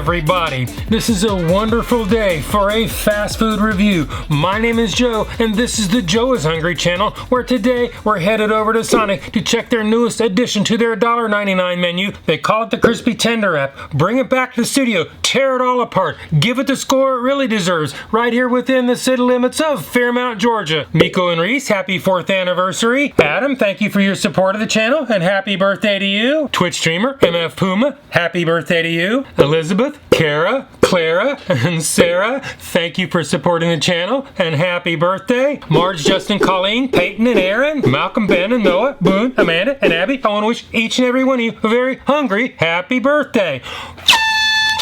everybody. This is a wonderful day for a fast food review. My name is Joe, and this is the Joe is Hungry channel, where today we're headed over to Sonic to check their newest addition to their $1.99 menu. They call it the Crispy Tender Wrap. Bring it back to the studio, tear it all apart, give it the score it really deserves, right here within the city limits of Fairmount, Georgia. Miko and Reese, happy 4th anniversary. Adam, thank you for your support of the channel, and happy birthday to you. Twitch streamer, MF Puma, happy birthday to you. Elizabeth, Kara, Clara, and Sarah, thank you for supporting the channel, and happy birthday. Marge, Justin, Colleen, Peyton, and Aaron, Malcolm, Ben, and Noah, Boone, Amanda, and Abby, I want to wish each and every one of you a very hungry happy birthday.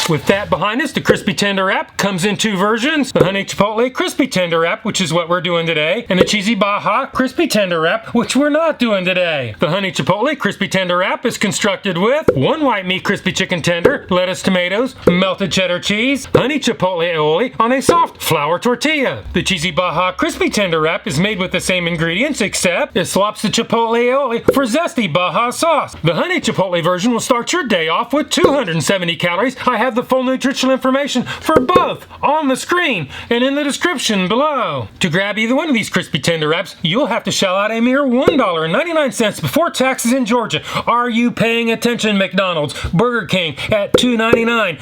With that behind us, the Crispy Tender Wrap comes in two versions. The Honey Chipotle Crispy Tender Wrap, which is what we're doing today, and the Cheesy Baja Crispy Tender Wrap, which we're not doing today. The Honey Chipotle Crispy Tender Wrap is constructed with 1 white meat crispy chicken tender, lettuce, tomatoes, melted cheddar cheese, honey chipotle aioli on a soft flour tortilla. The Cheesy Baja Crispy Tender Wrap is made with the same ingredients, except it swaps the chipotle aioli for Zesty Baja sauce. The Honey Chipotle version will start your day off with 270 calories. I have the full nutritional information for both on the screen and in the description below. To grab either one of these Crispy Tender Wraps, you'll have to shell out a mere $1.99 before taxes in Georgia. Are you paying attention, McDonald's, Burger King at $2.99,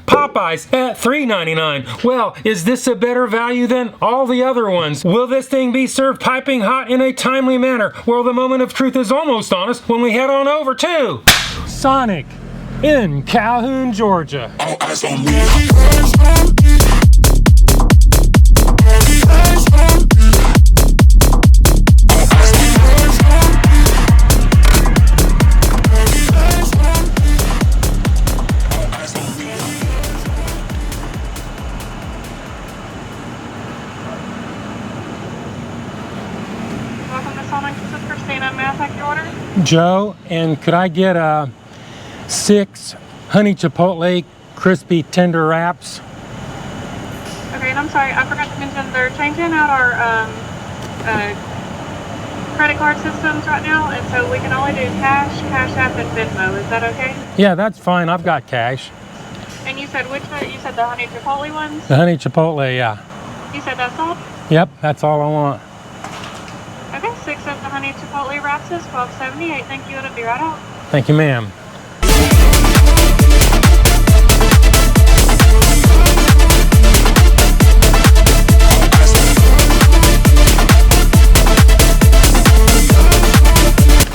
Popeyes at $3.99? Well, is this a better value than all the other ones? Will this thing be served piping hot in a timely manner? Well, the moment of truth is almost on us when we head on over to Sonic in Calhoun, Georgia. All eyes on me. Welcome to Sonic. This is Christina. May I take your order? Joe, and could I get 6 Honey Chipotle Crispy Tender Wraps? Okay, and I'm sorry, I forgot to mention they're changing out our credit card systems right now, and so we can only do Cash App, and Venmo. Is that okay? Yeah, that's fine. I've got cash. And you said which one? You said the Honey Chipotle ones? The Honey Chipotle, yeah. You said that's all? Yep, that's all I want. Okay, 6 of the Honey Chipotle wraps is $12.78. Thank you. It'll be right out. Thank you, ma'am.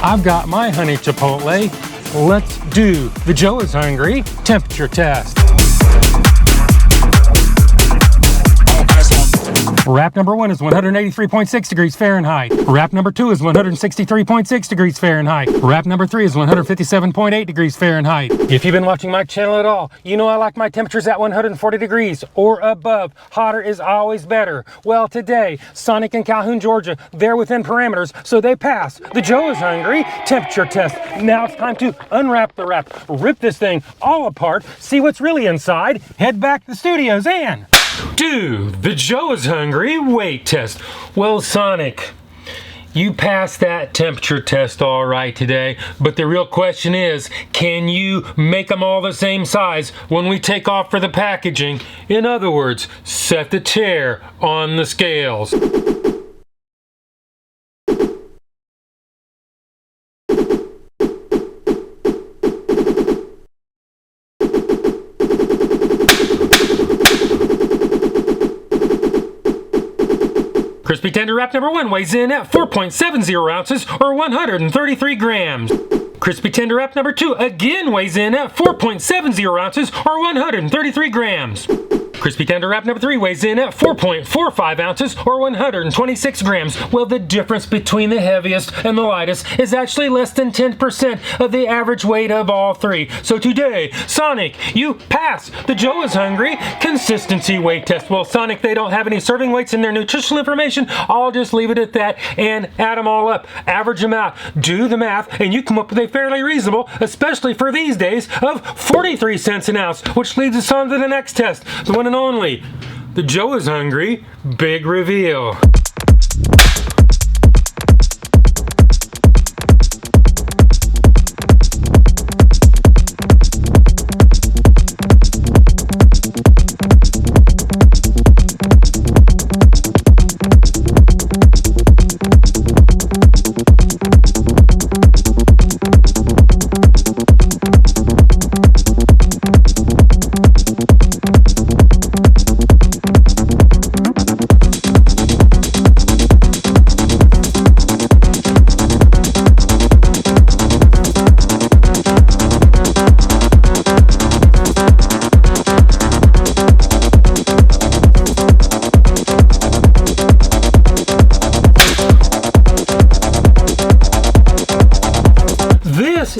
I've got my Honey Chipotle. Let's do the Joe is Hungry temperature test. Wrap number 1 is 183.6 degrees Fahrenheit. Wrap number 2 is 163.6 degrees Fahrenheit. Wrap number 3 is 157.8 degrees Fahrenheit. If you've been watching my channel at all, you know I like my temperatures at 140 degrees or above. Hotter is always better. Well, today, Sonic in Calhoun, Georgia, they're within parameters, so they pass the Joe is Hungry temperature test. Now it's time to unwrap the wrap, rip this thing all apart, see what's really inside, head back to the studios and do the Joe is Hungry weight test. Well, Sonic, you passed that temperature test all right today, but the real question is, can you make them all the same size when we take off for the packaging? In other words, set the chair on the scales. Crispy Tender Wrap number 1 weighs in at 4.70 ounces or 133 grams. Crispy Tender Wrap number 2 again weighs in at 4.70 ounces or 133 grams. Crispy Tender Wrap number 3 weighs in at 4.45 ounces or 126 grams. Well, the difference between the heaviest and the lightest is actually less than 10% of the average weight of all three. So today, Sonic, you pass the Joe is Hungry consistency weight test. Well, Sonic, they don't have any serving weights in their nutritional information. I'll just leave it at that and add them all up, average them out, do the math, and you come up with a fairly reasonable, especially for these days, of 43 cents an ounce, which leads us on to the next test, the one and only, the Joe is Hungry big reveal.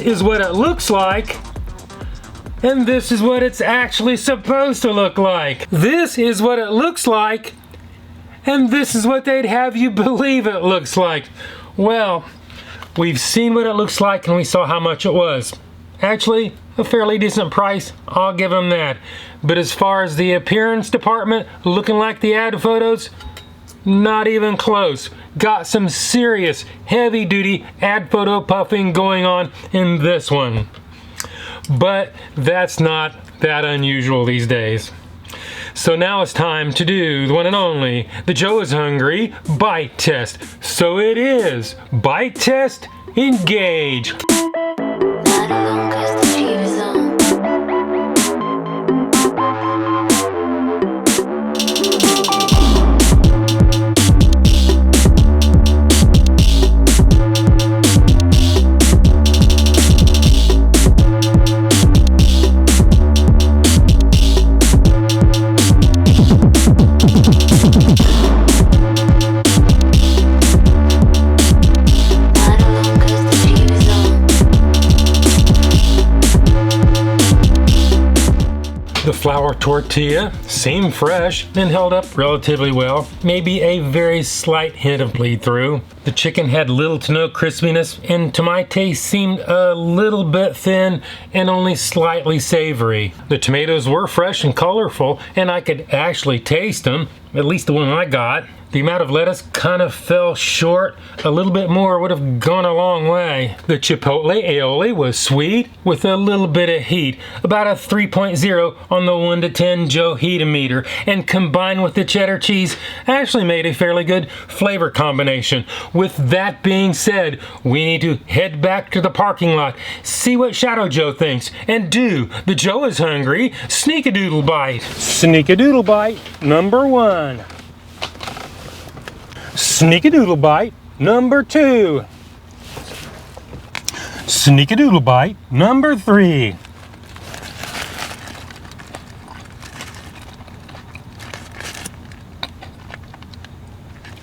is what it looks like. And this is what it's actually supposed to look like. This is what it looks like. And this is what they'd have you believe it looks like. Well, we've seen what it looks like and we saw how much it was. Actually, a fairly decent price, I'll give them that. But as far as the appearance department, looking like the ad photos, not even close. Got some serious heavy duty ad photo puffing going on in this one. But that's not that unusual these days. So now it's time to do the one and only, the Joe is Hungry bite test. So it is, bite test, engage. The flour tortilla seemed fresh and held up relatively well. Maybe a very slight hint of bleed through. The chicken had little to no crispiness and to my taste seemed a little bit thin and only slightly savory. The tomatoes were fresh and colorful and I could actually taste them, at least the one I got. The amount of lettuce kind of fell short. A little bit more would have gone a long way. The Chipotle aioli was sweet with a little bit of heat, about a 3.0 on the 1 to 10 Joe heat-o-meter, and combined with the cheddar cheese actually made a fairly good flavor combination. With that being said, we need to head back to the parking lot, see what Shadow Joe thinks, and do the Joe is Hungry sneak-a-doodle bite. Sneak-a-doodle bite number 1. Sneak-a-doodle bite number 2. Sneak-a-doodle bite number 3.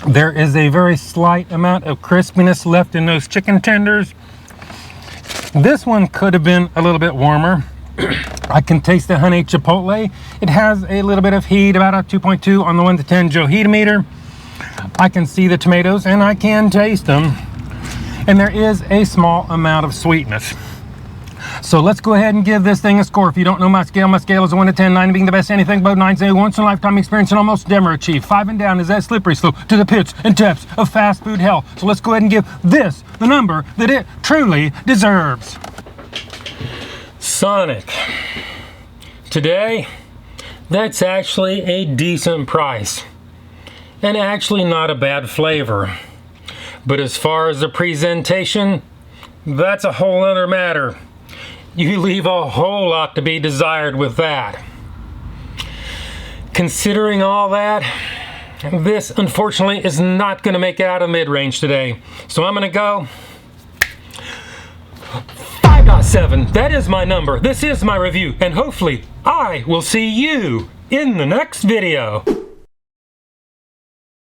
There is a very slight amount of crispiness left in those chicken tenders. This one could have been a little bit warmer. I can taste the honey chipotle. It has a little bit of heat, about a 2.2 on the 1 to 10 Joe heat-o-meter. I can see the tomatoes and I can taste them. And there is a small amount of sweetness. So let's go ahead and give this thing a score. If you don't know my scale is a 1 to 10, 9 being the best anything, but 9 say once in a lifetime experience and almost never achieved. 5 and down is that slippery slope to the pits and depths of fast food hell. So let's go ahead and give this the number that it truly deserves. Sonic. Today, that's actually a decent price. And actually not a bad flavor. But as far as the presentation, that's a whole other matter. You leave a whole lot to be desired with that. Considering all that, this unfortunately is not going to make it out of mid-range today. So I'm going to go 5.7. That is my number. This is my review. And hopefully I will see you in the next video.